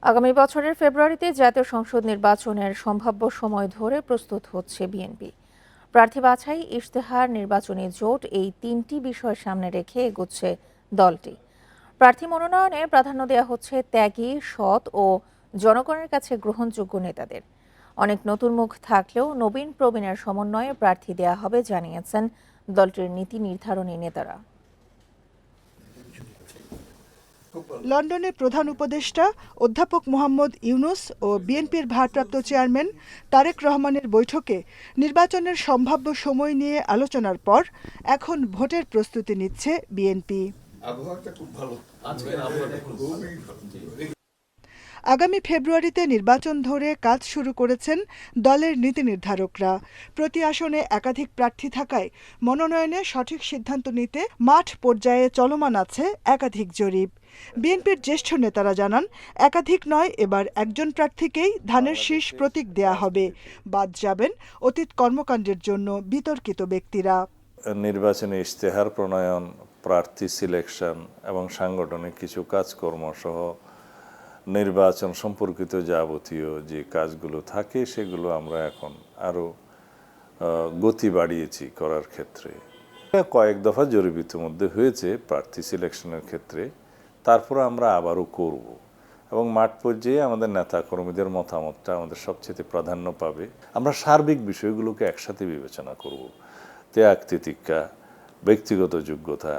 আগামী বছরের ফেব্রুয়ারিতে জাতীয় সংসদ নির্বাচনের সম্ভাব্য সময় ধরে প্রস্তুত হচ্ছে বিএনপি। প্রার্থী বাছাই, ইশতেহার, নির্বাচনী জোট এই তিনটি বিষয় সামনে রেখে এগোচ্ছে দলটি। প্রার্থী মনোনয়নে প্রাধান্য দেওয়া হচ্ছে ত্যাগী, সৎ ও জনগণের কাছে গ্রহণযোগ্য নেতাদের। অনেক নতুন মুখ থাকলেও নবীন প্রবীণের সমন্বয়ে প্রার্থী দেওয়া হবে জানিয়েছেন দলটির নীতি নির্ধারণী নেতারা। লন্ডনে প্রধান উপদেষ্টা অধ্যাপক মোহাম্মদ ইউনুস ও বিএনপির ভারপ্রাপ্ত চেয়ারম্যান তারেক রহমানের বৈঠকে নির্বাচনের সম্ভাব্য সময় নিয়ে আলোচনার পর এখন ভোটের প্রস্তুতি নিচ্ছে বিএনপি। আগামী ফেব্রুয়ারিতে নির্বাচন ধরে কাজ শুরু করেছেন দলের নীতি নির্ধারকরা। প্রতি আসনে একাধিক প্রার্থী থাকায় মনোনয়নে সঠিক সিদ্ধান্ত নিতে মাঠ পর্যায়ে চলমান আছে একাধিক জরিপ। বিএনপির জ্যেষ্ঠ নেতারা জানান, একাধিক নয়, এবার একজন প্রার্থীকেই ধানের শীষ প্রতীক দেয়া হবে। বাদ যাবেন অতীত কর্মকাণ্ডের জন্য বিতর্কিত ব্যক্তিরা। নির্বাচনী ইশতেহার প্রণয়ন, প্রার্থী সিলেকশন এবং সাংগঠনিক কিছু কাজকর্ম সহ নির্বাচন সম্পর্কিত যাবতীয় যে কাজগুলো থাকে সেগুলো আমরা এখন আরও গতি বাড়িয়েছি করার ক্ষেত্রে। কয়েক দফা জরিপ ইতিমধ্যে হয়েছে প্রার্থী সিলেকশনের ক্ষেত্রে, তারপরে আমরা আবারও করব এবং মাঠ পর্যায়ে আমাদের নেতাকর্মীদের মতামতটা আমাদের সবচেয়ে প্রাধান্য পাবে। আমরা সার্বিক বিষয়গুলোকে একসাথে বিবেচনা করব। ত্যাগ, তিতিক্ষা, ব্যক্তিগত যোগ্যতা,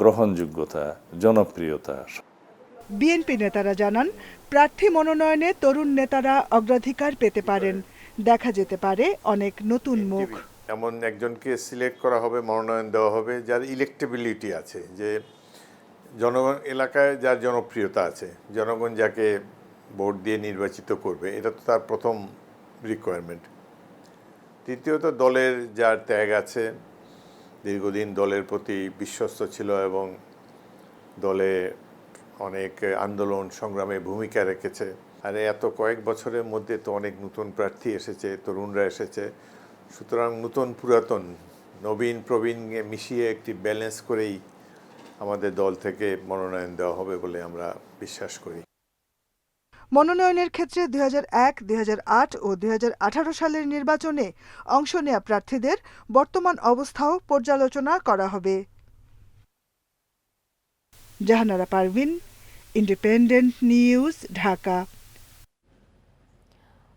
গ্রহণযোগ্যতা, জনপ্রিয়তা। বিএনপি নেতারা জানান, প্রার্থী মনোনয়নে তরুণ নেতারা অগ্রাধিকার পেতে পারেন। দেখা যেতে পারে অনেক নতুন মুখ। এমন একজনকে সিলেক্ট করা হবে, মনোনয়ন দেওয়া হবে যার ইলেক্টেবিলিটি আছে, যে জনগণ এলাকায় যার জনপ্রিয়তা আছে, জনগণ যাকে ভোট দিয়ে নির্বাচিত করবে, এটা তো তার প্রথম রিকোয়ারমেন্ট। দ্বিতীয়ত, দলের যার ত্যাগ আছে, দীর্ঘদিন দলের প্রতি বিশ্বস্ত ছিল এবং দলে অনেক আন্দোলন সংগ্রামে ভূমিকা রেখেছে। আর এত কয়েক বছরের মধ্যে তো অনেক নতুন প্রার্থী এসেছে, তরুণরা এসেছে। সুতরাং নতুন পুরাতন, নবীন প্রবীণকে মিশিয়ে একটি ব্যালেন্স করেই আমাদের দল থেকে মনোনয়ন দেওয়া হবে বলে আমরা বিশ্বাস করি। মনোনয়নের ক্ষেত্রে 2001, 2008 ও 2018 সালের নির্বাচনে অংশ নেয়া প্রার্থীদের বর্তমান অবস্থাও পর্যালোচনা করা হবে। Jahanara Parvin, independent news, Dhaka.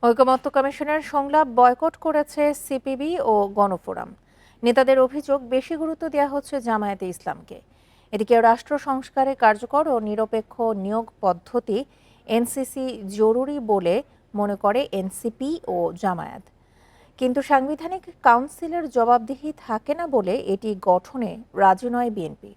ঐকমত্য কমিশনের সংলাপ বয়কট করেছে সিপিবি ও গণফোরাম। নেতাদের অভিযোগ, বেশি গুরুত্ব দেওয়া হচ্ছে জামায়াতে ইসলামকে। এদিকে রাষ্ট্র সংস্কারে কার্যকর ও নিরপেক্ষ নিয়োগ পদ্ধতি এনসিসি জরুরি বলে মনে করে এনসিপি ও জামায়াত। কিন্তু সাংবিধানিক কাউন্সিলের জবাবদিহি থাকে না বলে এটি গঠনে রাজি নয় বিএনপি।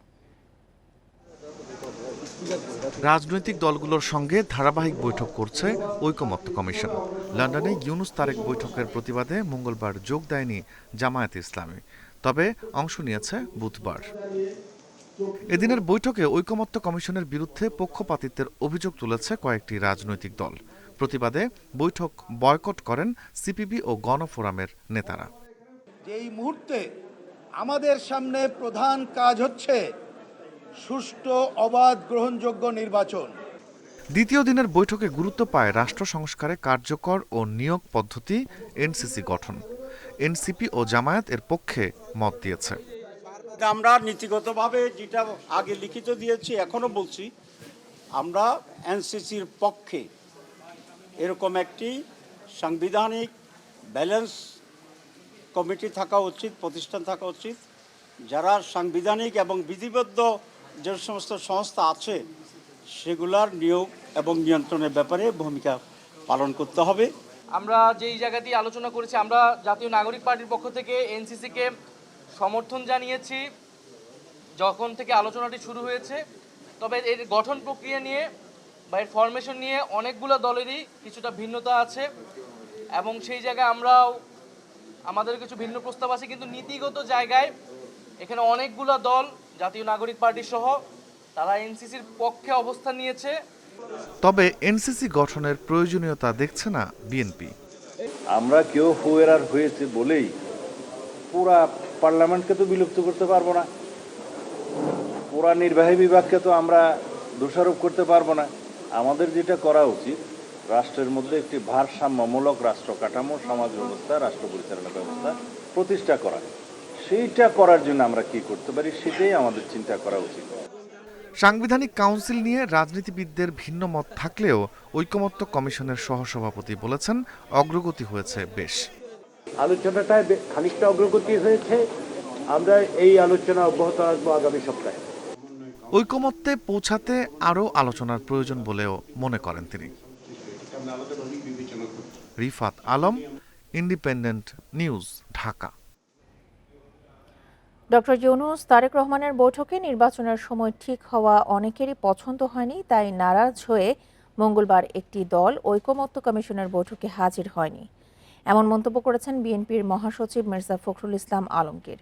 রাজনৈতিক দলগুলোর সঙ্গে ধারাবাহিক বৈঠক করছে ঐকমত্য কমিশন। লন্ডনে ইউনুস তারেক বৈঠকের প্রতিবাদে মঙ্গলবার যোগ দেয়নি জামায়াতে ইসলামী, তবে অংশ নিয়েছে বুধবার। এদিনের বৈঠকে ঐকমত্য কমিশনের বিরুদ্ধে পক্ষপাতিত্বের অভিযোগ তুলেছে কয়েকটি রাজনৈতিক দল। প্রতিবাদে বৈঠক বয়কট করেন সিপিবি ও গণফোরামের নেতারা। এই মুহূর্তে আমাদের সামনে প্রধান কাজ হচ্ছে সুষ্ঠু, অবাধ, গ্রহণযোগ্য নির্বাচন। দ্বিতীয় দিনের বৈঠকে গুরুত্ব পায় রাষ্ট্র সংস্কারে কার্যকর ও নিয়োগ পদ্ধতি এনসিসি গঠন। এনসিপি ও জামায়াত এর পক্ষে মত দিয়েছে। আমরা নীতিগতভাবে যেটা আগে লিখিত দিয়েছি, এখনো বলছি, আমরা এনসিসির পক্ষে। এরকম একটি সাংবিধানিক ব্যালেন্স কমিটি থাকা উচিত, প্রতিষ্ঠান থাকা উচিত, যারা সাংবিধানিক এবং বিধিবদ্ধ যে সমস্ত সংস্থা আছে সেগুলার নিয়োগ এবং নিয়ন্ত্রণের ব্যাপারে ভূমিকা পালন করতে হবে। আমরা যেই জায়গাটি আলোচনা করেছি, আমরা জাতীয় নাগরিক পার্টির পক্ষ থেকে এনসিসিকে সমর্থন জানিয়েছি যখন থেকে আলোচনাটি শুরু হয়েছে। তবে এর গঠন প্রক্রিয়া নিয়ে বা এর ফরমেশন নিয়ে অনেকগুলো দলেরই কিছুটা ভিন্নতা আছে এবং সেই জায়গায় আমরাও আমাদের কিছু ভিন্ন প্রস্তাব আছে, কিন্তু নীতিগত জায়গায় এখানে অনেকগুলো দল, জাতীয় নাগরিক পার্টি সহ, তারা এনসিসির পক্ষে অবস্থান নিয়েছে। তবে এনসিসি গঠনের প্রয়োজনীয়তা দেখছে না বিএনপি। আমরা কেউ হুয়েরার হয়েছে বলেই পুরা পার্লামেন্টকে তো বিলুপ্ত করতে পারবো না, পুরা নির্বাহী বিভাগকে তো আমরা দোষারোপ করতে পারবো না। আমাদের যেটা করা উচিত, রাষ্ট্রের মধ্যে একটি ভারসাম্যমূলক রাষ্ট্র কাঠামো, সমাজ ব্যবস্থা, রাষ্ট্র পরিচালনা ব্যবস্থা প্রতিষ্ঠা করা। সেইটা করার জন্য আমরা কি করতে পারি সেটাই আমাদের চিন্তা করা উচিত। সাংবিধানিক কাউন্সিল নিয়ে রাজনীতিবিদদের ভিন্ন মত থাকলেও ঐকমত্য কমিশনের সহসভাপতি বলেছেন অগ্রগতি হয়েছে বেশ। আলোচনাটায় খানিকটা অগ্রগতি হয়েছে। আমরা এই আলোচনা অব্যাহত রাখবো আগামী সপ্তাহে। ঐকমত্যে পৌঁছাতে আরও আলোচনার প্রয়োজন বলেও মনে করেন তিনি। Rifat Alam, Independent news, Dhaka. Doctor Yunus Tarique রহমানের বৈঠকে নির্বাচনের সময় ঠিক হওয়া অনেকেরই পছন্দ হয়নি, তাই নারাজ হয়ে মঙ্গলবার একটি দল ঐকমত্য কমিশনের বৈঠকে হাজির হয়নি, এমন মন্তব্য করেছেন বিএনপির মহাসচিব মির্জা ফখরুল ইসলাম আলমগীর।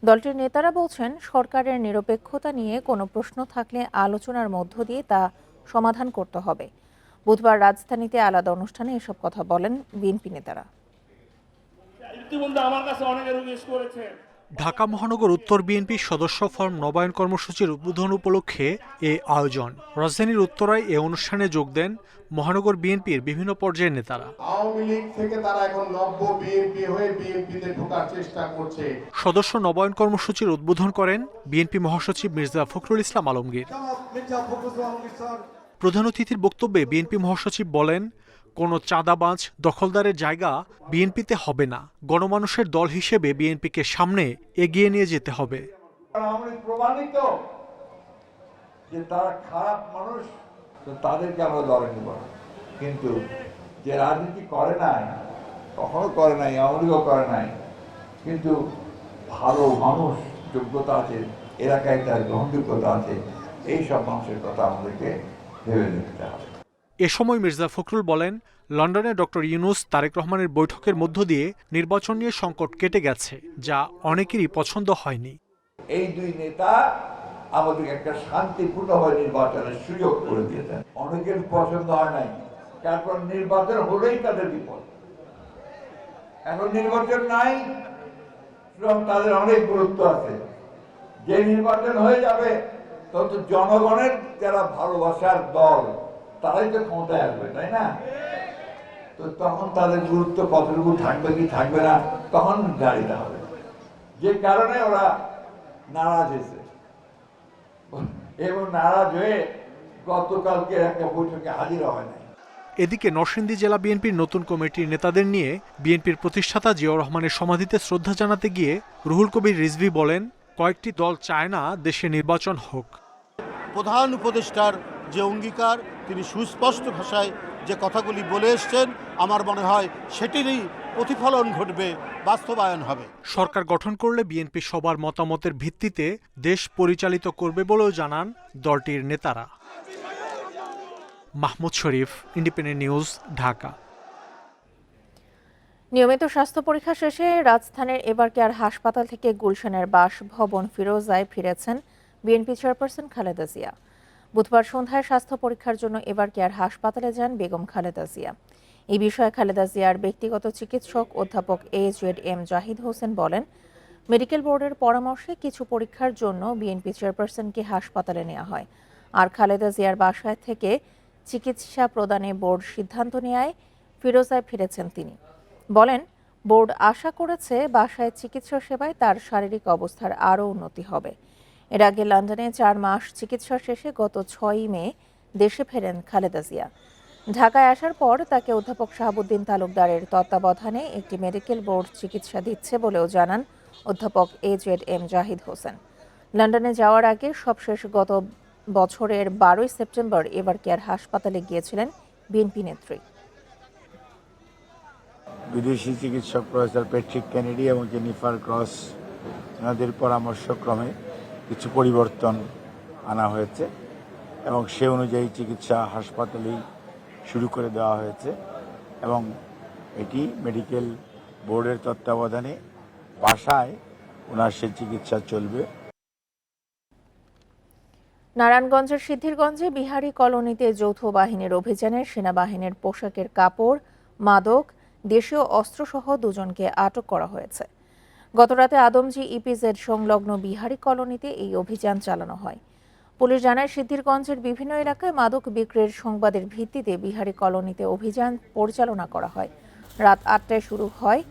দলটির নেতারা বলছেন, সরকারের নিরপেক্ষতা নিয়ে কোনো প্রশ্ন থাকলে আলোচনার মধ্য দিয়ে তা সমাধান করতে হবে। বুধবার রাজধানীতে আলাদা অনুষ্ঠানে এসব কথা বলেন বিএনপি নেতারা। ঢাকা মহানগর উত্তর বিএনপির সদস্য ফরম নবায়ন কর্মসূচির উদ্বোধন উপলক্ষে এ আয়োজন। রাজধানীর উত্তরায় এ অনুষ্ঠানে যোগ দেন মহানগর বিএনপির বিভিন্ন পর্যায়ের নেতারা। আওয়ামী লীগ থেকে তারা এখন নব্য বিএনপি হয়ে বিএনপিতে ঢোকার চেষ্টা করছে। সদস্য নবায়ন কর্মসূচির উদ্বোধন করেন বিএনপি মহাসচিব মির্জা ফখরুল ইসলাম আলমগীর। প্রধান অতিথির বক্তব্যে বিএনপি মহাসচিব বলেন, কোনো চাঁদাবাজ দখলদারের জায়গা বিএনপিতে হবে না। গণমানুষের দল হিসেবে বিএনপিকে সামনে এগিয়ে নিয়ে যেতে হবে। প্রমাণিত যে তারা খারাপ মানুষ, তো তাদেরকে আমরা দলে নেব না। কিন্তু যে রাজনীতি করে নাই, কখনো করে নাই, আওয়ামী লীগও করে নাই, কিন্তু ভালো মানুষ, যোগ্যতা আছে, এলাকায় তার গ্রহণযোগ্যতা আছে, এই সব মানুষের কথা আমাদেরকে ভেবে দেখতে হবে। এ সময় মির্জা ফখরুল বলেন, লন্ডনে ডক্টর ইউনূস তারেক রহমানের বৈঠকের মধ্য দিয়ে নির্বাচন নিয়ে সংকট কেটে গেছে, যা অনেকেরই পছন্দ হয়নি। এই দুই নেতা আমাদের একটা শান্তিপূর্ণভাবে নির্বাচনের সুযোগ করে দিয়েছেন। অনেকের পছন্দ হয় নাই, তারপর নির্বাচন হলেই তাদের বিপদ। এখন নির্বাচন নাই, এবং তাদের অনেক গুরুত্ব আছে। যে নির্বাচন হয়ে যাবে তত জনগণের যারা ভালোবাসার দল তারাই তো ক্ষমতায় আসবে, তাই না? তো তখন তাদের গুরুত্ব কতটুকু থাকবে কি থাকবে না তখন নির্ধারিত হবে। যে কারণে ওরা নারাজ হয়েছে এবং নারাজ হয়ে গতকালকে একটা বৈঠকে হাজির হয় নাই। এদিকে নরসিংদী জেলা বিএনপির নতুন কমিটির নেতাদের নিয়ে বিএনপির প্রতিষ্ঠাতা জিয়াউর রহমানের সমাধিতে শ্রদ্ধা জানাতে গিয়ে রুহুল কবির রিজভী বলেন, কয়েকটি দল চায় না দেশে নির্বাচন হোক। প্রধান উপদেষ্টার যে অঙ্গীকার, তিনি সুস্পষ্ট ভাষায় যে কথাগুলি বলে এসছেন, আমার মনে হয় সেটিরই প্রতিফলন ঘটবে, বাস্তবায়ন হবে। সরকার গঠন করলে বিএনপি সবার মতামতের ভিত্তিতে দেশ পরিচালিত করবে বলেও জানান দলটির নেতারা। মাহমুদ শরীফ, ইন্ডিপেন্ডেন্ট নিউজ, ঢাকা। নিয়মিত স্বাস্থ্য পরীক্ষা শেষে রাজধানীর এবারকেয়ার হাসপাতাল থেকে গুলশানের বাসভবন ফিরোজায় ফিরেছেন বিএনপি চেয়ারপারসন খালেদা জিয়া। বুধবার সন্ধ্যায় স্বাস্থ্য পরীক্ষার জন্য এবারকেয়ার হাসপাতালে যান বেগম খালেদা জিয়া। এই বিষয়ে খালেদা জিয়ার ব্যক্তিগত চিকিৎসক অধ্যাপক AZM জাহিদ হোসেন বলেন, মেডিকেল বোর্ডের পরামর্শে কিছু পরীক্ষার জন্য বিএনপি চেয়ারপারসনকে হাসপাতালে নেওয়া হয়, আর খালেদা জিয়ার বাসায় থেকে চিকিৎসা প্রদানে বোর্ড সিদ্ধান্ত নেয় ফিরোজায় ফিরেছেন তিনি। বলেন, বোর্ড আশা করেছে বাসায় চিকিৎসা সেবায় তার শারীরিক অবস্থার আরও উন্নতি হবে। এর আগে লন্ডনে 4 মাস চিকিৎসা শেষে গত 6 মে দেশে ফেরেন খালেদা জিয়া। ঢাকায় আসার পর তাকে অধ্যাপক শাহাবুদ্দিন তালুকদারের তত্ত্বাবধানে একটি মেডিকেল বোর্ড চিকিৎসা দিচ্ছে বলেও জানান অধ্যাপক AZM জাহিদ হোসেন। লন্ডনে যাওয়ার আগে সবশেষ গত বছরের 12 সেপ্টেম্বর এবারকেয়ার হাসপাতালে গিয়েছিলেন বিএনপি নেত্রী। বিদেশি চিকিৎসক প্রফেসর প্যাট্রিক কেনেডি এবং জেনিফার ক্রস এনাদের পরামর্শক্রমে কিছু পরিবর্তন আনা হয়েছে এবং সে অনুযায়ী চিকিৎসা হাসপাতালেই শুরু করে দেওয়া হয়েছে এবং এটি মেডিকেল বোর্ডের তত্ত্বাবধানে বাসায় ওনার সে চিকিৎসা চলবে। নারায়ণগঞ্জের সিদ্ধিরগঞ্জে বিহারি কলোনিতে যৌথ বাহিনীর অভিযানে সেনাবাহিনীর পোশাকের কাপড়, মাদক, দেশীয় অস্ত্রসহ 2 জনকে আটক করা হয়েছে। গতরাতে আদমজি EPZ সংলগ্ন বিহারি কলোনিতে এই অভিযান চালানো হয়। পুলিশ জানায় সিদ্ধিরগঞ্জের বিভিন্ন এলাকায় মাদক বিক্রির সংবাদের ভিত্তিতে বিহারি কলোনিতে অভিযান পরিচালনা করা হয়। রাত 8টায় শুরু হয়,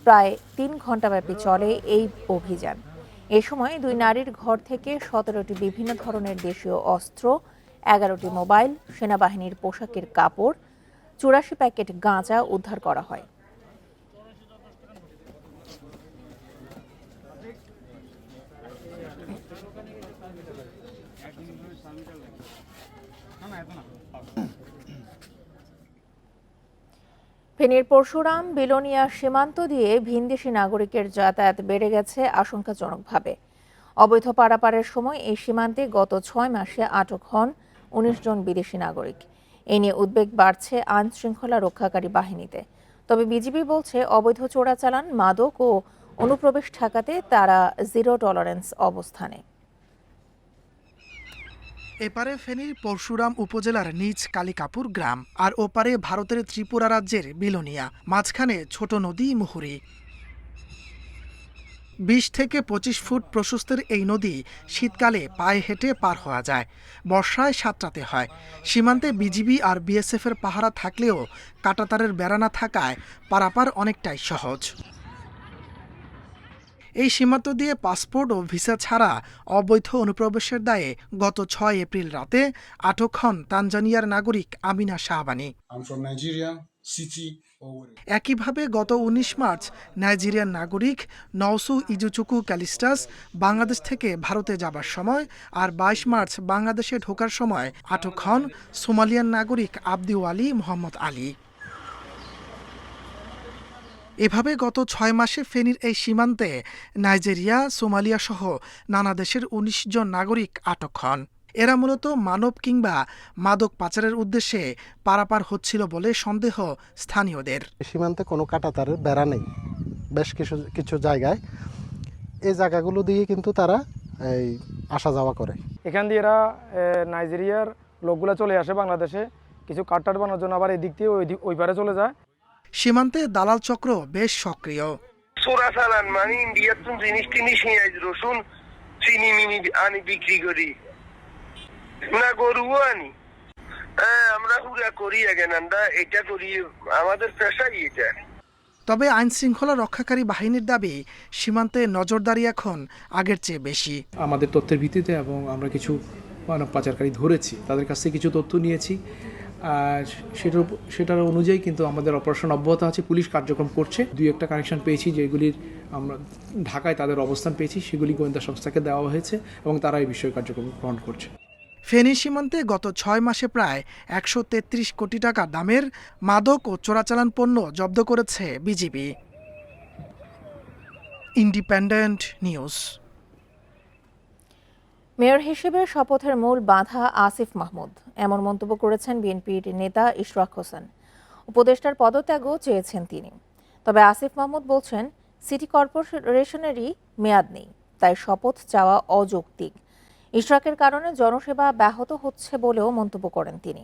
প্রায় 3 ঘণ্টাব্যাপী চলে এই অভিযান। এ সময় 2 নারীর ঘর থেকে 17টি বিভিন্ন ধরনের দেশীয় অস্ত্র, 11টি মোবাইল, সেনাবাহিনীর পোশাকের কাপড়, 84 প্যাকেট গাঁজা উদ্ধার করা হয়। ফেনীর পরশুরাম বিলোনিয়া সীমান্ত দিয়ে ভিনদেশি নাগরিকের যাতায়াত বেড়ে গেছে আশঙ্কাজনকভাবে। অবৈধ পারাপারের সময় এই সীমান্তে গত 6 মাসে আটক হন 19 জন বিদেশি নাগরিক। এ নিয়ে উদ্বেগ বাড়ছে আইন শৃঙ্খলা রক্ষাকারী বাহিনীতে। তবে বিজিবি বলছে, অবৈধ চোরাচালান, মাদক ও অনুপ্রবেশ ঠেকাতে তারা জিরো টলারেন্স অবস্থানে। এপারে ফেনীর পরশুরাম উপজেলার নিজ কালিকাপুর গ্রাম, আর ওপারে ভারতের ত্রিপুরা রাজ্যের বিলোনিয়া, মাঝখানে ছোট নদী মুহুরী। 20 থেকে 25 ফুট প্রশস্তের এই নদী শীতকালে পায়ে হেঁটে পার হওয়া যায়, বর্ষায় সাঁতরাতে হয়। সীমান্তে বিজিবি আর বিএসএফের পাহারা থাকলেও কাঁটাতারের বেড়া না থাকায় পারাপার অনেকটাই সহজ। এই সীমান্ত দিয়ে পাসপোর্ট ও ভিসা ছাড়া অবৈধ অনুপ্রবেশের দায়ে গত 6 এপ্রিল রাতে আটক হন তানজানিয়ার নাগরিক আমিনা শাহবানী। একইভাবে গত 19 মার্চ নাইজেরিয়ান নাগরিক নওসু ইজুচুকু ক্যালিস্টাস বাংলাদেশ থেকে ভারতে যাবার সময়, আর 22 মার্চ বাংলাদেশে ঢোকার সময় আটক হন সোমালিয়ান নাগরিক আব্দি ওয়ালি মোহাম্মদ আলী। এভাবে গত 6 মাসে ফেনীর এই সীমান্তে নাইজেরিয়া, সোমালিয়া সহ নানা দেশের 19 জন নাগরিক আটক হন। এরা মূলত মানব কিংবা মাদক পাচারের উদ্দেশ্যে পারাপার হচ্ছিল বলে সন্দেহ স্থানীয়দের। সীমান্তে কোনো কাঁটাতারের বেড়া নেই বেশ কিছু জায়গায়। এই জায়গাগুলো দিয়ে কিন্তু তারা এই আসা যাওয়া করে। এখান দিয়ে এরা নাইজেরিয়ার লোকগুলো চলে আসে বাংলাদেশে, কিছু কাটটার বানানোর জন্য আবার এদিক দিয়ে ওই পারে চলে যায়। সীমান্তে দালাল চক্র বেশ সক্রিয়। চোরাচালান মানে ইন্ডিয়ার তো জিনিস টিনিস নিয়ে রসুন চিনি মিনি আনি বিক্রি করি না, গরুও আনি। আমরা পুরা করি আমরা এটা করি, আমাদের পেশাই এটা। তবে আইন শৃঙ্খলা রক্ষাকারী বাহিনীর দাবি, সীমান্তে নজরদারি এখন আগের চেয়ে বেশি। আমাদের তথ্যের ভিত্তিতে এবং আমরা কিছু মানব পাচারকারী ধরেছি, তাদের কাছ থেকে কিছু তথ্য নিয়েছি, আর সেটার অনুযায়ী কিন্তু আমাদের অপারেশন অব্যাহত আছে। পুলিশ কার্যক্রম করছে। 2-1টা কানেকশন পেয়েছি, যেগুলির আমরা ঢাকায় তাদের অবস্থান পেয়েছি, সেগুলি গোয়েন্দা সংস্থাকে দেওয়া হয়েছে এবং তারা এই বিষয়ে কার্যক্রম গ্রহণ করছে। ফেনী সীমান্তে গত 6 মাসে প্রায় 133 কোটি টাকা দামের মাদক ও চোরাচালান পণ্য জব্দ করেছে বিজিবি। Independent news. মেয়র হিসেবে শপথের মূল বাধা আসিফ মাহমুদ, এমন মন্তব্য করেছেন বিএনপির নেতা ইশরাক হোসেন। উপদেষ্টার পদত্যাগও চেয়েছেন তিনি। তবে আসিফ মাহমুদ বলছেন, সিটি কর্পোরেশনেরই মেয়াদ নেই, তাই শপথ চাওয়া অযৌক্তিক। ইশরাকের কারণে জনসেবা ব্যাহত হচ্ছে বলেও মন্তব্য করেন তিনি।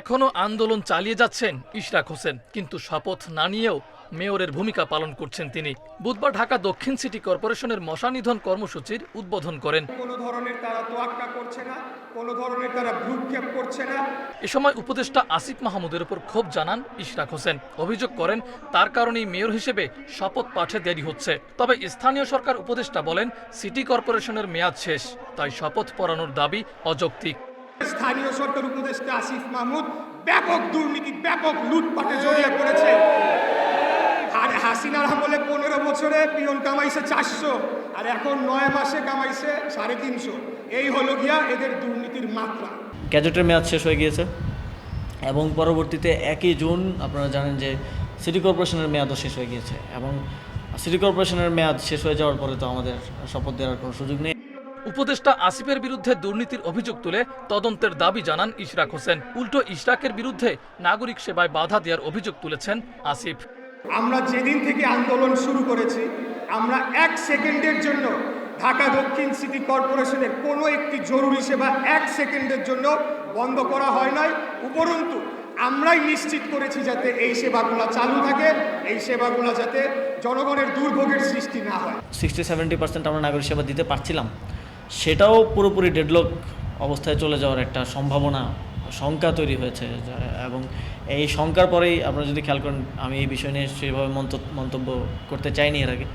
এখনো আন্দোলন চালিয়ে যাচ্ছেন ইশরাক হোসেন, কিন্তু শপথ না নিয়েও মেয়রের ভূমিকা পালন করছেন তিনি। বুধবার ঢাকা দক্ষিণ সিটি কর্পোরেশনের মশা নিধন কর্মসূচির উদ্বোধন করেন। কোনো ধরনের তারা তোয়াক্কা করছে না, কোনো ধরনের তারা ভ্রুক্ষেপ করছে না। এ সময় উপদেষ্টা আসিফ মাহমুদের উপর ক্ষোভ জানান ইশরাক হোসেন। অভিযোগ করেন, তার কারণেই মেয়র হিসেবে শপথ পাঠে দেরি হচ্ছে। তবে স্থানীয় সরকার উপদেষ্টা বলেন, সিটি কর্পোরেশনের মেয়াদ শেষ, তাই শপথ পড়ানোর দাবি অযৌক্তিক। স্থানীয় সরকার উপদেষ্টা আসিফ মাহমুদ ব্যাপক দুর্নীতি, ব্যাপক লুটপাটে জড়িয়ে পড়েছে। আর হাসিনার আমলে 15 বছরে পিয়ন কামাইছে 400, আর এখন 9 মাসে কামাইছে 350। এই হলো গিয়া এদের দুর্নীতির মাত্রা। গ্যাজেটের মেয়াদ শেষ হয়ে গিয়েছে এবং পরবর্তীতে 1 জুন আপনারা জানেন যে সিটি কর্পোরেশনের মেয়াদও শেষ হয়ে গিয়েছে, এবং সিটি কর্পোরেশনের মেয়াদ শেষ হয়ে যাওয়ার পরে তো আমাদের শপথ দেওয়ার কোনো সুযোগ নেই। উপদেষ্টা আসিফের বিরুদ্ধে দুর্নীতির অভিযোগ তুলে তদন্তের দাবি জানান ইশরাক হোসেন। উল্টো ইশরাকের বিরুদ্ধে নাগরিক সেবায় বাধা দেওয়ার অভিযোগ তুলেছেন আসিফ। আমরা যেদিন থেকে আন্দোলন শুরু করেছি, আমরা 1 সেকেন্ডের জন্য ঢাকা দক্ষিণ সিটি কর্পোরেশনের কোনো একটি জরুরি সেবা 1 সেকেন্ডের জন্য বন্ধ করা হয় নাই। উপরন্তু আমরাই নিশ্চিত করেছি যাতে এই সেবাগুলো চালু থাকে, এই সেবাগুলো যাতে জনগণের দুর্ভোগের সৃষ্টি না হয়। 60-70% আমরা নাগরিক সেবা দিতে পারছিলাম, সেটাও পুরোপুরি ডেডলক অবস্থায় চলে যাওয়ার একটা সম্ভাবনা, শঙ্কা তৈরি হয়েছে। এবং এই শঙ্কার পরেই আপনারা যদি খেয়াল করেন, আমি এই বিষয় নিয়ে সেভাবে মন্তব্য করতে চাইনি এর আগে।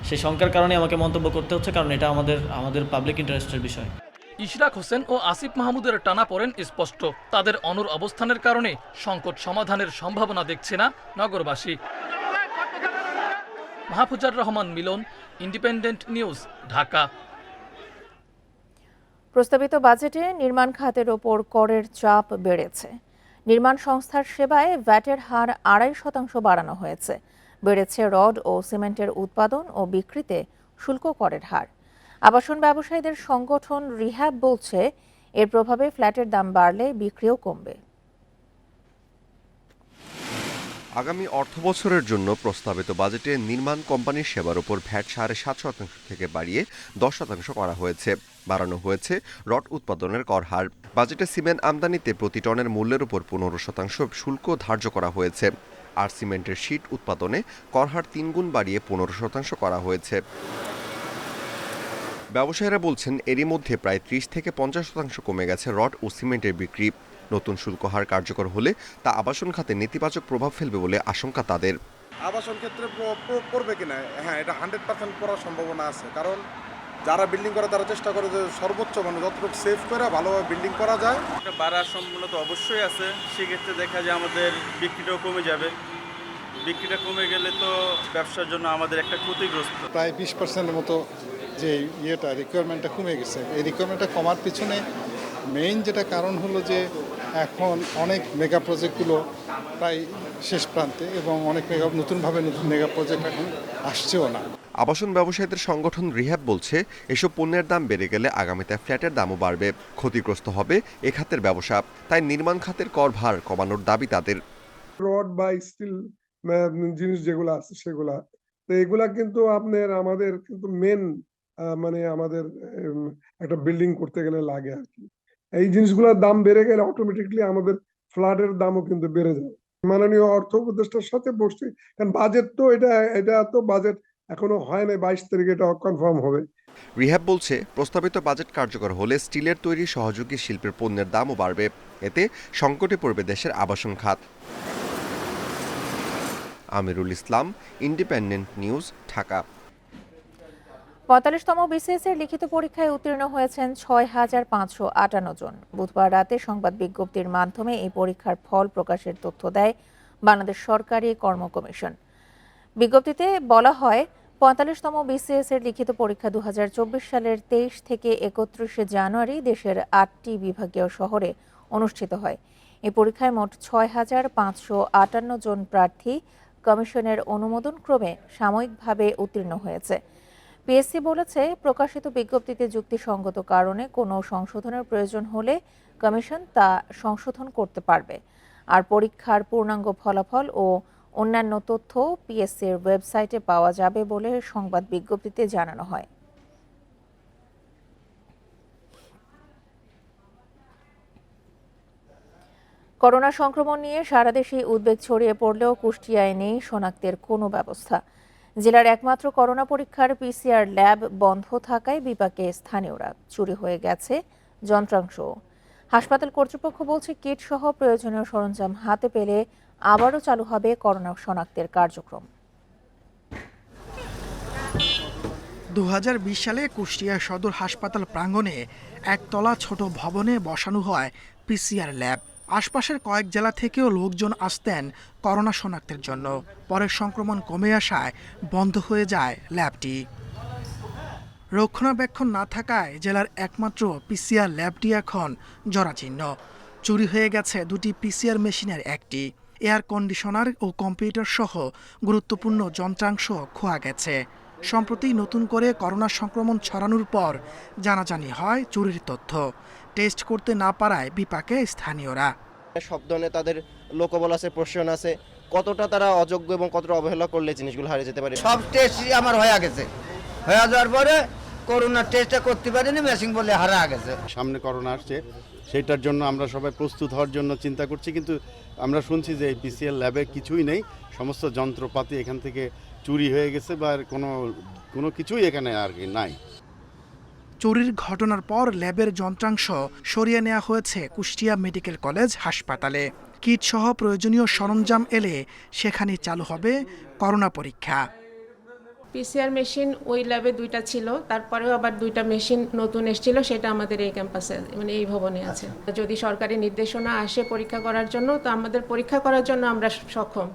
সেই শঙ্কার কারণে আমাকে মন্তব্য করতে হচ্ছে, কারণ এটা আমাদের পাবলিক ইন্টারেস্টের বিষয়। ইশরাক হোসেন ও আসিফ মাহমুদের টানাপোড়েন স্পষ্ট। তাদের অনড় অবস্থানের কারণে সংকট সমাধানের সম্ভাবনা দেখছে না নগরবাসী। মাহফুজার রহমান মিলন, ইন্ডিপেন্ডেন্ট নিউজ, ঢাকা। প্রস্তাবিত বাজেটে নির্মাণ খাতের ওপর করের চাপ বেড়েছে। নির্মাণ সংস্থার সেবায় ভ্যাটের হার 2.5% বাড়ানো হয়েছে। বেড়েছে রড ও সিমেন্টের উৎপাদন ও বিক্রিতে শুল্ক করের হার। আবাসন ব্যবসায়ীদের সংগঠন রিহ্যাব বলছে, এর প্রভাবে ফ্ল্যাটের দাম বাড়লে বিক্রিও কমবে। আগামী অর্থবছরের জন্য প্রস্তাবিত বাজেটে নির্মাণ কোম্পানির সেবার উপর ভ্যাট 7.5% থেকে বাড়িয়ে 10% করা হয়েছে। বাড়ানো হয়েছে রড উৎপাদনের কর হার। বাজেটে সিমেন্ট আমদানিতে প্রতি টনের মূল্যের উপর 15% শুল্ক ধার্য করা হয়েছে। আর সিমেন্টের শিট উৎপাদনে কর হার 3 গুণ বাড়িয়ে 15% করা হয়েছে। ব্যবসায়ীরা বলছেন, এরই মধ্যে প্রায় 30-50% কমে গেছে রড ও সিমেন্টের বিক্রি। নতুন শুল্ক হার কার্যকর হলে তা আবাসন খাতে নেতিবাচক প্রভাব ফেলবে বলে আশঙ্কা তাদের। আবাসন ক্ষেত্রে পড়বে কিনা, হ্যাঁ, এটা 100% পড়ার সম্ভাবনা আছে। কারণ যারা বিল্ডিং করে তারা চেষ্টা করে যে সর্বোচ্চ যতটুকু সেভ করে ভালোভাবে বিল্ডিং করা যায়। এটা বাড়ার সম্ভাবনা তো অবশ্যই আছে। সেক্ষেত্রে দেখা যায় আমাদের বিক্রিটাও কমে যাবে। বিক্রিটা কমে গেলে তো ব্যবসার জন্য আমাদের একটা ক্ষতিগ্রস্ত। প্রায় 20% মতো যে রিকোয়ারমেন্টটা কমে গেছে। এই রিকোয়ারমেন্টটা কমার পিছনে মেইন যেটা কারণ হলো যে এখন অনেক মেগা প্রজেক্টগুলো প্রায় শেষ প্রান্তে এবং অনেক নতুন মেগা প্রজেক্ট এখন আসছেও না। আবাসন ব্যবসায়ীদের সংগঠন রিহ্যাব বলছে, এসব পণ্যের দাম বেড়ে গেলে আগামীতে ফ্ল্যাটের দামও বাড়বে, ক্ষতিগ্রস্ত হবে এ খাতের ব্যবসা। তাই নির্মাণ খাতের কর ভার কমানোর দাবি তাদের। রড বা স্টিল জিনিস যেগুলো আছে সেগুলা, তো এগুলা কিন্তু আমাদের কিন্তু মেন আমাদের একটা বিল্ডিং করতে গেলে লাগে আর কি। এই জিনিসগুলোর দাম বেড়ে গেলে অটোমেটিকলি আমাদের ফ্ল্যাটের দামও কিন্তু বেড়ে যাবে। মাননীয় অর্থ উপদেষ্টার সাথে বসছি, কারণ বাজেট তো এটা তো বাজেট এখনো হয় না, 22 তারিখে এটা কনফার্ম হবে। রিহ্যাব বলছে, প্রস্তাবিত বাজেট কার্যকর হলে স্টিলের তৈরি সহযোগী শিল্পের পণ্যের দামও বাড়বে। এতে সংকটে পড়বে দেশের আবাসন খাত। Amirul Islam, independent news, Dhaka. 45তম বিসিএস-এর লিখিত পরীক্ষায় উত্তীর্ণ হয়েছেন 6,558 জন। বুধবার রাতে সংবাদ বিজ্ঞপ্তির মাধ্যমে এই পরীক্ষার ফল প্রকাশের তথ্য দেয় বাংলাদেশ সরকারি কর্ম কমিশন। বিজ্ঞপ্তিতে বলা হয়, 45তম বিসিএস-এর লিখিত পরীক্ষা 2024 সালের 23 থেকে 31 জানুয়ারি দেশের 8টি বিভাগীয় শহরে অনুষ্ঠিত হয়। এই পরীক্ষায় মোট 6,558 জন প্রার্থী কমিশনের অনুমোদন ক্রমে সাময়িকভাবে উত্তীর্ণ হয়েছে। পিএসসি বলেছে, প্রকাশিত বিজ্ঞপ্তিতে যুক্তিসঙ্গত কারণে কোনো সংশোধনের প্রয়োজন হলে কমিশন তা সংশোধন করতে পারবে। আর পরীক্ষার পূর্ণাঙ্গ ফলাফল ও অন্যান্য তথ্য পিএসসির ওয়েবসাইটে পাওয়া যাবে বলে সংবাদ বিজ্ঞপ্তিতে জানানো হয়। করোনা সংক্রমণ নিয়ে সারা দেশে উদ্বেগ ছড়িয়ে পড়লেও কুষ্টিয়ায় নেই শনাক্তের কোনো ব্যবস্থা। জেলার একমাত্র করোনা পরীক্ষার পিসিআর ল্যাব বন্ধ থাকায় বিপাকে স্থানীয়রা। চুরি হয়ে গেছে যন্ত্রাংশ। হাসপাতাল কর্তৃপক্ষ বলছে, কিট সহ প্রয়োজনীয় সরঞ্জাম হাতে পেলে আবারও চালু হবে করোনা শনাক্তের কার্যক্রম। 2020 সালে কুষ্টিয়া সদর হাসপাতাল প্রাঙ্গণে একতলা ছোট ভবনে বসানো হয় পিসিআর ল্যাব। আশপাশের কয়েক জেলা থেকেও লোকজন আসতেন করোনা শনাক্তের জন্য। পরে সংক্রমণ কমে আসায় বন্ধ হয়ে যায় ল্যাবটি। রক্ষণাবেক্ষণ না থাকায় জেলার একমাত্র পিসিআর ল্যাবটি এখন জরাজীর্ণ। চুরি হয়ে গেছে দুটি পিসিআর মেশিনের একটি। এয়ার কন্ডিশনার ও কম্পিউটার সহ গুরুত্বপূর্ণ যন্ত্রাংশ খোয়া গেছে। সম্প্রতি নতুন করে করোনা সংক্রমণ ছড়ানোর পর জানাজানি হয় চুরির তথ্য। টেস্ট করতে না পারায় বিপাকে স্থানীয়রা। সব ধরনের তাদের লোকবল আছে, প্রশাসন আছে, কতটা তারা অযোগ্য এবং কতটা অবহেলা করলে জিনিসগুলো হারিয়ে যেতে পারে। সব টেস্টই আমার হয়ে গেছে, হয়ে যাওয়ার পরে করোনার টেস্টটা করতে পারিনি, মেশিন বলে হারা গেছে। সামনে করোনা আসছে, সেটার জন্য আমরা সবাই প্রস্তুত হওয়ার জন্য চিন্তা করছি, কিন্তু আমরা শুনছি যে এই পিসিআর ল্যাবে কিছুই নেই, সমস্ত যন্ত্রপাতি এখান থেকে চুরি হয়ে গেছে বা কোনো কোনো কিছুই এখানে আর কি নাই। চুরির ঘটনার পর ল্যাবের যন্ত্রাংশ সরিয়ে নেওয়া হয়েছে কুষ্টিয়া মেডিকেল কলেজ হাসপাতালে। কিট সহ প্রয়োজনীয় সরঞ্জাম এলে সেখানে চালু হবে করোনা পরীক্ষা। পিসিআর মেশিন ওই ল্যাবে 2টা ছিল, তারপরেও আবার 2টা মেশিন নতুন এসেছিল, সেটা আমাদের এই ক্যাম্পাসে মানে এই ভবনে আছে। যদি সরকারি নির্দেশনা আসে পরীক্ষা করার জন্য, তো আমাদের পরীক্ষা করার জন্য আমরা সক্ষম।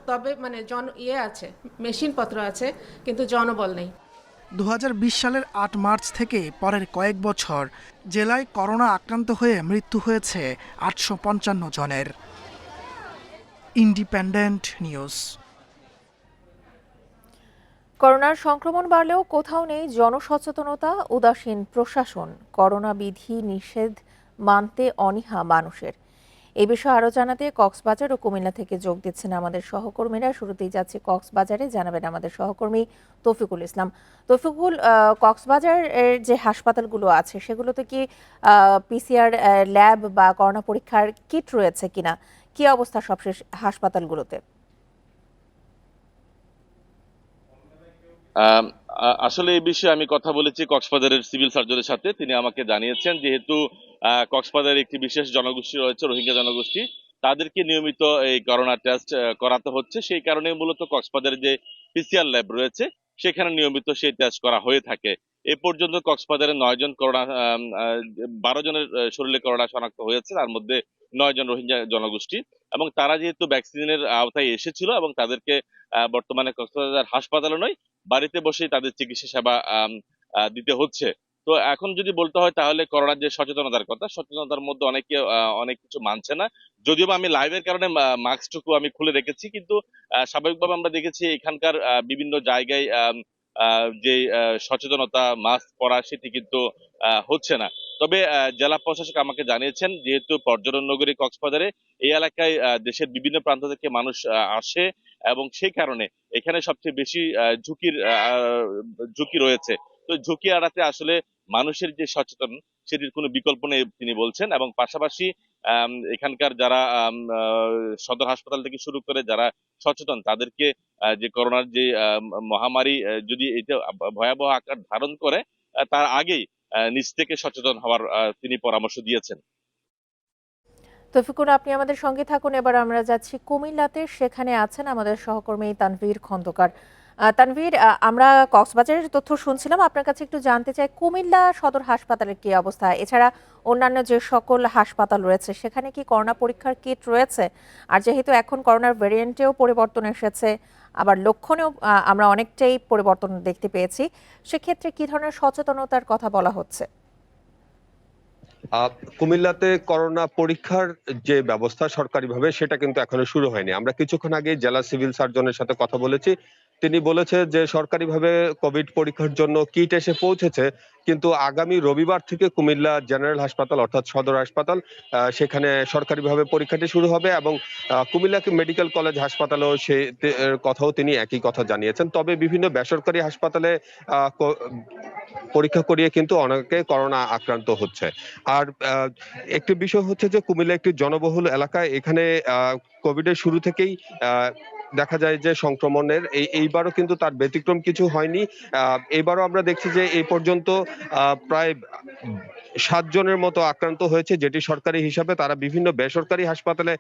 তবে মানে আছে, মেশিনপত্র আছে, কিন্তু জনবল নেই। 2020 সালের 8 মার্চ থেকে পরের কয়েক বছর জেলায় করোনা আক্রান্ত হয়ে মৃত্যু হয়েছে 855 জনের। Independent news. করোনার সংক্রমণ বাড়লেও কোথাও নেই জনসচেতনতা, উদাসীন প্রশাসন, করোনা বিধি নিষেধ মানতে অনীহা মানুষের। এই বিষয়ে আরও জানাতে কক্সবাজার ও কুমিল্লা থেকে যোগ দিচ্ছেন আমাদের সহকর্মীরা। শুরুতেই যাচ্ছে কক্সবাজারে, জানাবেন আমাদের সহকর্মী তৌফিকুল ইসলাম। তৌফিকুল, কক্সবাজারের যে হাসপাতালগুলো আছে সেগুলোতে কি পিসিআর ল্যাব বা করোনা পরীক্ষার কিট রয়েছে কিনা, কি অবস্থা সবশেষ হাসপাতালগুলোতে? আসলে এই বিষয়ে আমি কথা বলেছি কক্সবাজারের সিভিল সার্জনের সাথে। তিনি আমাকে জানিয়েছেন যেহেতু কক্সবাজারের একটি বিশেষ জনগোষ্ঠী রয়েছে, রোহিঙ্গা জনগোষ্ঠী, তাদেরকে নিয়মিত এই করোনা টেস্ট করাতে হচ্ছে। সেই কারণে মূলত কক্সবাজারের যে পিসিআর ল্যাব রয়েছে সেখানে নিয়মিত সেই টেস্ট করা হয়ে থাকে। এ পর্যন্ত কক্সবাজারে 9 জন করোনা 12 জনের শরীরে করোনা শনাক্ত হয়েছে, তার মধ্যে 9 জন রোহিঙ্গা জনগোষ্ঠী, এবং তারা যেহেতু ভ্যাকসিনের আওতায় এসেছিল এবং তাদেরকে বর্তমানে কক্সবাজার হাসপাতালে নয়, বাড়িতে বসেই তাদের চিকিৎসা সেবা দিতে হচ্ছে। তো এখন যদি বলতে হয় তাহলে করোনার যে সচেতনতার কথা, সচেতনতার মধ্যে অনেকে অনেক কিছু মানছে না। যদিও আমি লাইভের কারণে মাস্কটুকু আমি খুলে রেখেছি, কিন্তু স্বাভাবিকভাবে আমরা দেখেছি এখানকার বিভিন্ন জায়গায় যে সচেতনতা মাস্ক পরা সেটি কিন্তু হচ্ছে না। তবে জেলা প্রশাসক আমাকে জানিয়েছেন যেহেতু পর্যটন নগরী কক্সবাজারে, এই এলাকায় দেশের বিভিন্ন প্রান্ত থেকে মানুষ আসে এবং সেই কারণে এখানে সবচেয়ে বেশি ঝুঁকি রয়েছে। তো ঝুঁকি এড়াতে আসলে মানুষের যে সচেতন সেটির কোনো বিকল্প নেই তিনি বলছেন। এবং পাশাপাশি এখানকার যারা সদর হাসপাতাল থেকে শুরু করে যারা সচেতন, তাদেরকে যে করোনার যে মহামারী যদি এটা ভয়াবহ আকার ধারণ করে তার আগেই নিজ থেকে সচেতন হওয়ার তিনি পরামর্শ দিয়েছেন। তৌফিকুল, আপনি আমাদের সঙ্গে থাকুন। এবার আমরা যাচ্ছি কুমিল্লাতে, সেখানে আছেন আমাদের সহকর্মী তানভীর খন্দকার। তানভীর, আমরা কক্সবাজারের তথ্য শুনছিলাম, আপনার কাছে একটু জানতে চাই কুমিল্লা সদর হাসপাতালের কি অবস্থা, এছাড়া অন্যান্য যে সকল হাসপাতাল রয়েছে সেখানে কি করোনা পরীক্ষার কিট রয়েছে? আর যেহেতু এখন করোনার ভ্যারিয়েন্টেও পরিবর্তন এসেছে, আবার লক্ষণেও আমরা অনেকটাই পরিবর্তন দেখতে পেয়েছি, সেক্ষেত্রে কি ধরনের সচেতনতার কথা বলা হচ্ছে? কুমিল্লাতে করোনা পরীক্ষার যে ব্যবস্থা সরকারিভাবে সেটা কিন্তু এখনো শুরু হয়নি। আমরা কিছুক্ষণ আগে জেলা সিভিল সার্জনের সাথে কথা বলেছি, তিনি বলেছে যে সরকারিভাবে কোভিড পরীক্ষার জন্য কিট এসে পৌঁছেছে, কিন্তু আগামী রবিবার থেকে কুমিল্লা জেনারেল হাসপাতাল অর্থাৎ সদর হাসপাতাল সেখানে সরকারিভাবে পরীক্ষাটি শুরু হবে এবং কুমিল্লা মেডিকেল কলেজ হাসপাতালেও সে কথাও তিনি একই কথা জানিয়েছেন। তবে বিভিন্ন বেসরকারি হাসপাতালে পরীক্ষা করিয়ে কিন্তু অনেকে করোনা আক্রান্ত হচ্ছে। আর একটি বিষয় হচ্ছে যে কুমিল্লা একটি জনবহুল এলাকায়, এখানে কোভিডের শুরু থেকেই দেখা যায় যে সংক্রমণের এইবারও কিন্তু তার ব্যতিক্রম কিছু হয়নি। এইবারও আমরা দেখছি যে এই পর্যন্ত প্রায় 7 জনের মতো আক্রান্ত হয়েছে, যেটি সরকারি হিসাবে। তারা বিভিন্ন বেসরকারি হাসপাতালে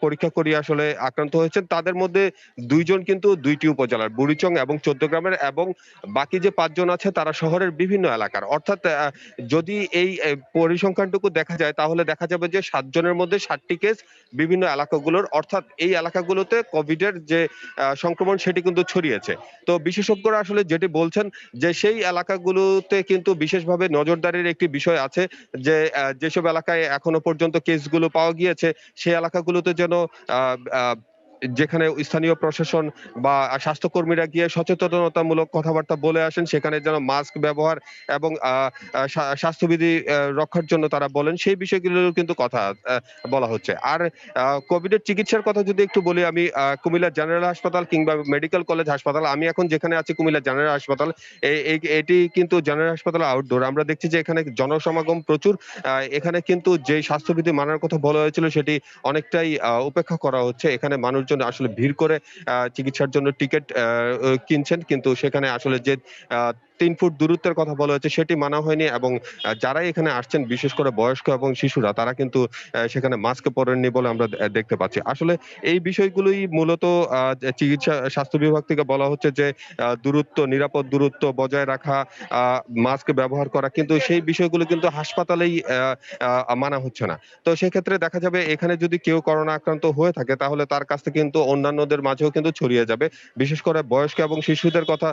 পরীক্ষা করিয়ে আসলে আক্রান্ত হয়েছেন। তাদের মধ্যে 2 জন কিন্তু 2টি উপজেলার, বুড়িচং এবং 14 গ্রামের, এবং বাকি যে 5 জন আছে তারা শহরের বিভিন্ন এলাকার। অর্থাৎ যদি এই পরিসংখ্যানটুকু দেখা যায় তাহলে দেখা যাবে যে 7 জনের মধ্যে 7টি কেস বিভিন্ন এলাকাগুলোর, অর্থাৎ এই এলাকাগুলোতে কোভিডের যে সংক্রমণ সেটি কিন্তু ছড়িয়েছে। তো বিশেষজ্ঞরা আসলে যেটি বলছেন যে সেই এলাকাগুলোতে কিন্তু বিশেষভাবে নজরদারির একটি বিষয় আছে, যে যেসব এলাকায় এখনো পর্যন্ত কেসগুলো পাওয়া গিয়েছে সেই এলাকাগুলোতে যেন যেখানে স্থানীয় প্রশাসন বা স্বাস্থ্যকর্মীরা গিয়ে সচেতনতামূলক কথাবার্তা বলে আসেন, সেখানে যেন মাস্ক ব্যবহার এবং স্বাস্থ্যবিধি রক্ষার জন্য তারা বলেন, সেই বিষয়গুলোর কিন্তু কথা বলা হচ্ছে। আর কোভিডের চিকিৎসার কথা যদি একটু বলি, আমি কুমিল্লা জেনারেল হাসপাতাল কিংবা মেডিকেল কলেজ হাসপাতাল, আমি এখন যেখানে আছি কুমিল্লা জেনারেল হাসপাতাল, এটি কিন্তু জেনারেল হাসপাতাল আউটডোর। আমরা দেখছি যে এখানে জনসমাগম প্রচুর। এখানে কিন্তু যে স্বাস্থ্যবিধি মানার কথা বলা হয়েছিল সেটি অনেকটাই উপেক্ষা করা হচ্ছে। এখানে মানুষ মানুষজন আসলে ভিড় করে চিকিৎসার জন্য টিকিট কিনছেন, কিন্তু সেখানে আসলে যে 3 ফুট দূরত্বের কথা বলা হয়েছে সেটি মানা হয়নি এবং যারা এখানে আসছেন বিশেষ করে বয়স্ক এবং শিশুরা তারা কিন্তু সেখানে মাস্ক পরেননি বলে আমরা দেখতে পাচ্ছি। আসলে এই বিষয়গুলোই মূলত স্বাস্থ্য বিভাগ থেকে বলা হচ্ছে যে দূরত্ব, নিরাপদ দূরত্ব বজায় রাখা, মাস্ক ব্যবহার করা, কিন্তু সেই বিষয়গুলো কিন্তু হাসপাতালেই মানা হচ্ছে না। তো সেক্ষেত্রে দেখা যাবে এখানে যদি কেউ করোনা আক্রান্ত হয়ে থাকে তাহলে তার কাছ থেকে কিন্তু অন্যান্যদের মাঝেও কিন্তু ছড়িয়ে যাবে। বিশেষ করে বয়স্ক এবং শিশুদের কথা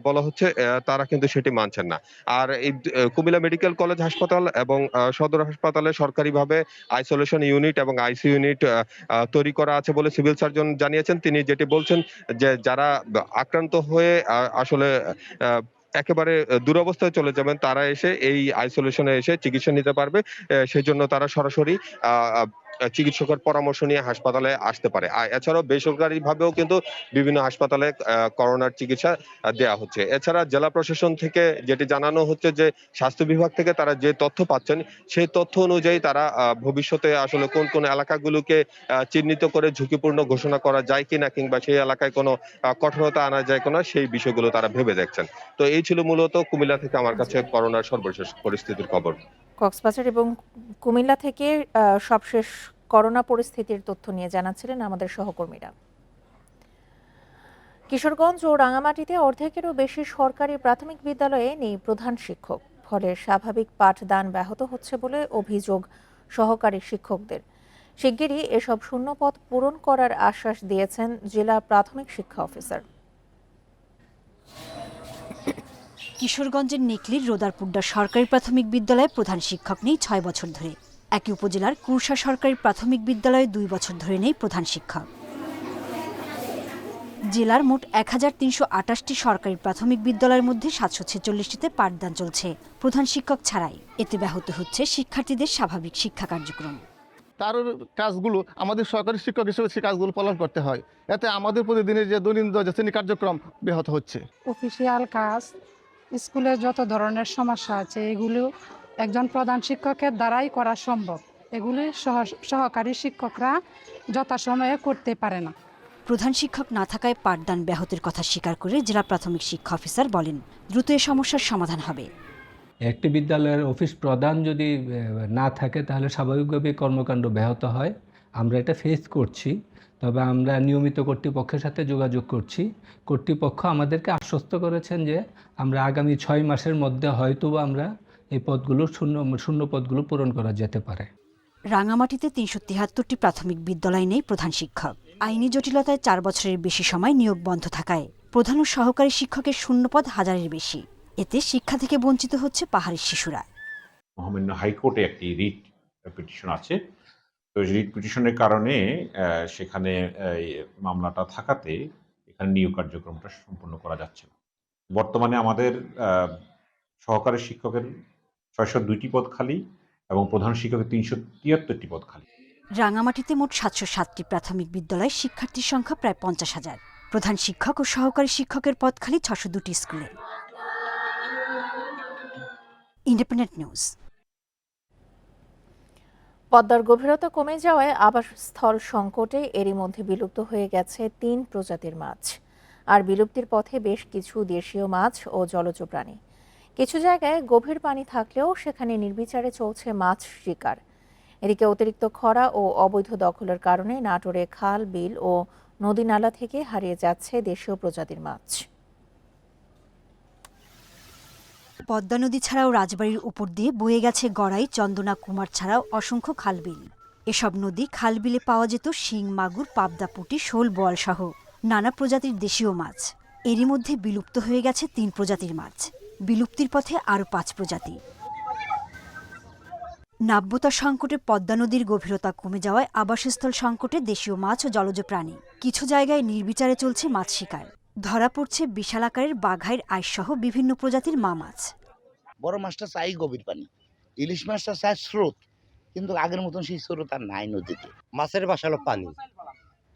বলা হচ্ছে, তারা কিন্তু সেটি মানছেন না। আর এই কুমিল্লা মেডিকেল কলেজ হাসপাতাল এবং সদর হাসপাতালে সরকারিভাবে আইসোলেশন ইউনিট এবং আইসিইউ ইউনিট তৈরি করা আছে বলে সিভিল সার্জন জানিয়েছেন। তিনি যেটি বলছেন যে যারা আক্রান্ত হয়ে আসলে একেবারে দুরবস্থায় চলে যাবেন তারা এসে এই আইসোলেশনে এসে চিকিৎসা নিতে পারবে। সেজন্য তারা সরাসরি চিকিৎসকের পরামর্শ নিয়ে হাসপাতালে আসতে পারে। এছাড়াও বেসরকারি ভাবেও কিন্তু বিভিন্ন হাসপাতালে করোনার চিকিৎসা দেওয়া হচ্ছে। এছাড়া জেলা প্রশাসন থেকে যেটি জানানো হচ্ছে যে স্বাস্থ্য বিভাগ থেকে তারা যে তথ্য পাচ্ছেন সেই তথ্য অনুযায়ী তারা ভবিষ্যতে আসলে কোন কোন এলাকাগুলোকে চিহ্নিত করে ঝুঁকিপূর্ণ ঘোষণা করা যায় কিনা কিংবা সেই এলাকায় কোনো কঠোরতা আনা যায় কিনা সেই বিষয়গুলো তারা ভেবে দেখছেন। তো এই ছিল মূলত কুমিল্লা থেকে আমার কাছে করোনার সর্বশেষ পরিস্থিতির খবর। কক্সবাজার এবং কুমিল্লা থেকে সবশেষ করোনা পরিস্থিতির তথ্য নিয়ে জানাচ্ছিলেন আমাদের সহকর্মীরা। কিশোরগঞ্জ ও রাঙামাটিতে অর্ধেকেরও বেশি সরকারি প্রাথমিক বিদ্যালয়ে নেই প্রধান শিক্ষক, ফলে স্বাভাবিক পাঠদান ব্যাহত হচ্ছে বলে অভিযোগ সহকারী শিক্ষকদের। শিগগিরই এসব শূন্যপদ পূরণ করার আশ্বাস দিয়েছেন জেলা প্রাথমিক শিক্ষা অফিসার। কিশোরগঞ্জের নিকলির রোদারপুড্ডা সরকারি প্রাথমিক বিদ্যালয়ে প্রধান শিক্ষক নেই 6 বছর ধরে। একই উপজেলার কুরসা সরকারি প্রাথমিক বিদ্যালয়ে 2 বছর ধরে নেই প্রধান শিক্ষক। জেলার মোট 1328টি সরকারি প্রাথমিক বিদ্যালয়ের মধ্যে 746টিতে পাঠদান চলছে প্রধান শিক্ষক ছাড়াই। এতে ব্যাহত হচ্ছে শিক্ষার্থীদের স্বাভাবিক শিক্ষা কার্যক্রম। তার কাজগুলো আমাদের সরকারি শিক্ষক হিসেবে সেই কাজগুলো পালন করতে হয়, এতে আমাদের প্রতিদিনের যে দৈনন্দিন শ্রেণী কার্যক্রম ব্যাহত হচ্ছে। অফিসিয়াল কাজ, স্কুলে যত ধরনের সমস্যা আছে এগুলো একজন প্রধান শিক্ষকের দ্বারাই করা সম্ভব। এগুলি সহকারী শিক্ষকরা যথাসময়ে করতে পারে না। প্রধান শিক্ষক না থাকায় পাঠদান ব্যাহতের কথা স্বীকার করে জেলা প্রাথমিক শিক্ষা অফিসার বলেন, দ্রুত এ সমস্যার সমাধান হবে। একটি বিদ্যালয়ের অফিস প্রধান যদি না থাকে তাহলে স্বাভাবিকভাবে কর্মকাণ্ড ব্যাহত হয়। আমরা এটা ফেস করছি, তবে আমরা নিয়মিত কর্তৃপক্ষের সাথে যোগাযোগ করছি। কর্তৃপক্ষ আমাদেরকে আশ্বস্ত করেছেন যে আমরা আগামী 6 মাসের মধ্যে হয়তো আমরা এই পদগুলো শূন্য পদগুলো পূরণ করা যেতে পারে। রাঙামাটিতে 373টি প্রাথমিক বিদ্যালয় নেই প্রধান শিক্ষক। আইনি জটিলতায় 4 বছরের বেশি সময় নিয়োগ বন্ধ থাকায় প্রধান ও সহকারী শিক্ষকের শূন্যপদ 1000-এর বেশি। এতে শিক্ষা থেকে বঞ্চিত হচ্ছে পাহাড়ি শিশুরা। মহামান্য হাইকোর্টে একটি রিট পিটিশন আছে, তো রিট পিটিশনের কারণে সেখানে মামলাটা থাকাতে এখানে নিয়োগ কার্যক্রমটা সম্পূর্ণ করা যাচ্ছে না। বর্তমানে আমাদের সহকারী শিক্ষকের 602টি পদ খালি এবং প্রধান শিক্ষকের 373টি পদ খালি। রাঙামাটিতে মোট 707টি প্রাথমিক বিদ্যালয়ে শিক্ষার্থীর সংখ্যা প্রায় 50,000। প্রধান শিক্ষক ও সহকারী শিক্ষকের পদ খালি 602টি স্কুলে। Independent news. পদ্মার গভীরতা কমে যাওয়ায় আবাসস্থল সংকটে এরই মধ্যে বিলুপ্ত হয়ে গেছে 3 প্রজাতির মাছ। আর বিলুপ্তির পথে বেশ কিছু দেশীয় মাছ ও জলজ প্রাণী। কিছু জায়গায় গভীর পানি থাকলেও সেখানে নির্বিচারে চলছে মাছ শিকার। এদিকে অতিরিক্ত খরা ও অবৈধ দখলের কারণে নাটোরে খাল, বিল ও নদী নালা থেকে হারিয়ে যাচ্ছে দেশীয় প্রজাতির মাছ। পদ্মা নদী ছাড়াও রাজবাড়ির উপর দিয়ে বয়ে গেছে গড়াই, চন্দনা, কুমার ছাড়াও অসংখ্য খালবিল। এসব নদী খালবিলে পাওয়া যেত শিং, মাগুর, পাবদা, পুঁটি, শোল, বোয়াল সহ নানা প্রজাতির দেশীয় মাছ। এরই মধ্যে বিলুপ্ত হয়ে গেছে 3 প্রজাতির মাছ। বিলুপ্তির পথে আরও 5 প্রজাতি। নাব্যতা সংকটে পদ্মা নদীর গভীরতা কমে যাওয়ায় আবাসস্থল সংকটে দেশীয় মাছ ও জলজ প্রাণী। কিছু জায়গায় নির্বিচারে চলছে মাছ শিকার। ধরা পড়ছে বিশাল আকারের বাঘাইর আইসসহ বিভিন্ন প্রজাতির মা মাছ। বড় মাছটা চাই গভীর পানি, ইলিশ মাছটা চাই স্রোত, কিন্তু আগের মতন সেই স্রোত আর নাই নদীতে। মাছের বাসা হলো পানি,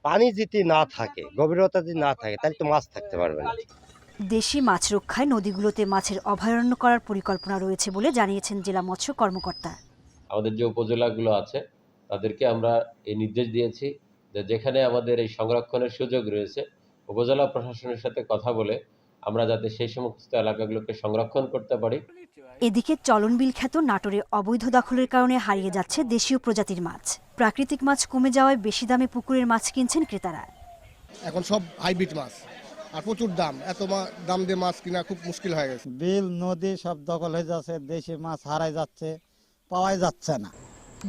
পানি যদি না থাকে, গভীরতা যদি না থাকে তাহলে তো মাছ থাকতে পারবে না। দেশি মাছ রক্ষায় নদীগুলোতে মাছের অভয়ারণ্য করার পরিকল্পনা রয়েছে বলে জানিয়েছেন জেলা মৎস্য কর্মকর্তা। আমাদের যে উপজেলাগুলো আছে তাদেরকে আমরা এই নির্দেশ দিয়েছি যেখানে আমাদের এই সংরক্ষণের সুযোগ রয়েছে উপজেলা প্রশাসনের সাথে কথা বলে আমরা যাতে সেই সমস্ত এলাকাগুলোকে সংরক্ষণ করতে পারি। এদিকে চলনবিল খ্যাত নাটোরে অবৈধ দখলের কারণে হারিয়ে যাচ্ছে দেশীয় প্রজাতির মাছ। প্রাকৃতিক মাছ কমে যাওয়ায় বেশি দামে পুকুরের মাছ কিনছেন ক্রেতারা। এখন সব হাইব্রিড মাছ আর প্রচুর দাম, এত দাম দিয়ে মাছ কিনা খুব মুশকিল হয়ে গেছে। বিল নদী সব দখল হয়ে যাচ্ছে, দেশি মাছ হারাই যাচ্ছে, পাওয়াই যাচ্ছে না।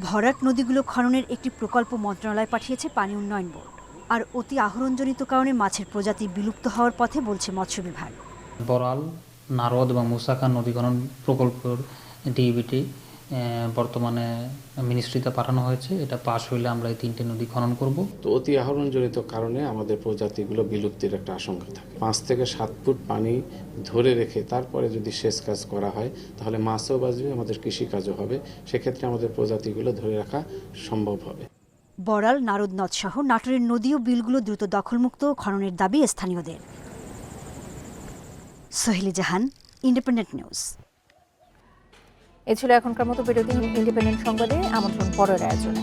ভরাট নদীগুলো খননের একটি প্রকল্প মন্ত্রণালয় পাঠিয়েছে পানি উন্নয়ন বোর্ড। আর অতি আহরণজনিত কারণে মাছের প্রজাতি বিলুপ্ত হওয়ার পথে বলছে মৎস্য বিভাগ। বরাল, নারদ এবং মুসাকা নদী খনন প্রকল্পের ডিবিটি বর্তমানে মিনিস্ট্রিতে পাঠানো হয়েছে। এটা পাশ হইলে আমরা এই 3টে নদী খনন করব। তো অতি আহরণজনিত কারণে আমাদের প্রজাতিগুলো বিলুপ্তির একটা আশঙ্কা থাকে। 5 থেকে 7 ফুট পানি ধরে রেখে তারপরে যদি সেচ কাজ করা হয় তাহলে মাছও বাঁচবে, আমাদের কৃষিকাজও হবে, সেক্ষেত্রে আমাদের প্রজাতিগুলো ধরে রাখা সম্ভব হবে। বরাল, নারদ নদ সহ নাটোরের নদী ও বিলগুলো দ্রুত দখলমুক্ত খননের দাবি স্থানীয়দের। সোহেলি জাহান, ইন্ডিপেন্ডেন্ট নিউজ। এ ছিল এখনকার মতো বিরতি। ইন্ডিপেন্ডেন্ট সংবাদে আমন্ত্রণ পরের আয়োজনে।